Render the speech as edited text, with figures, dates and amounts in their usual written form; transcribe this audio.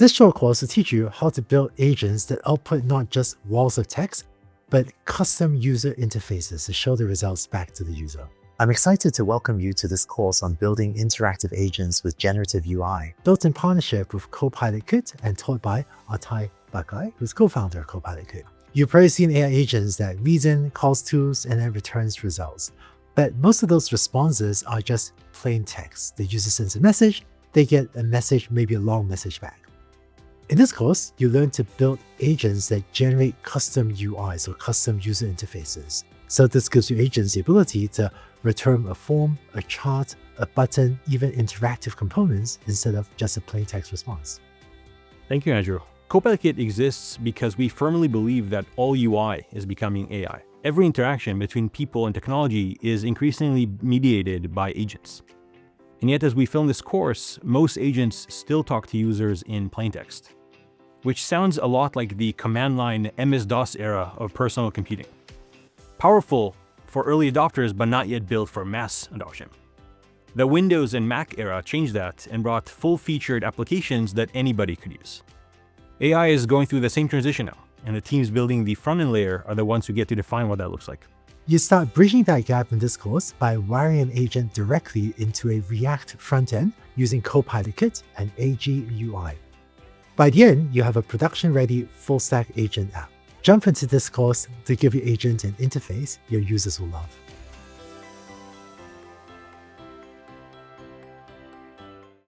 This short course will teach you how to build agents that output not just walls of text, but custom user interfaces to show the results back to the user. I'm excited to welcome you to this course on building interactive agents with generative UI, built in partnership with CopilotKit and taught by Atai Barkai, who's co-founder of CopilotKit. You've probably seen AI agents that reason, calls tools, and then returns results. But most of those responses are just plain text. The user sends a message, they get a message, maybe a long message back. In this course, you learn to build agents that generate custom UIs or custom user interfaces. So this gives you agents the ability to return a form, a chart, a button, even interactive components instead of just a plain text response. Thank you, Andrew. CopilotKit exists because we firmly believe that all UI is becoming AI. Every interaction between people and technology is increasingly mediated by agents. And yet, as we film this course, most agents still talk to users in plain text, which sounds a lot like the command line MS-DOS era of personal computing. Powerful for early adopters, but not yet built for mass adoption. The Windows and Mac era changed that and brought full-featured applications that anybody could use. AI is going through the same transition now, and the teams building the front-end layer are the ones who get to define what that looks like. You start bridging that gap in this course by wiring an agent directly into a React front-end using CopilotKit and AG-UI. By the end, you have a production-ready full-stack agent app. Jump into this course to give your agent an interface your users will love.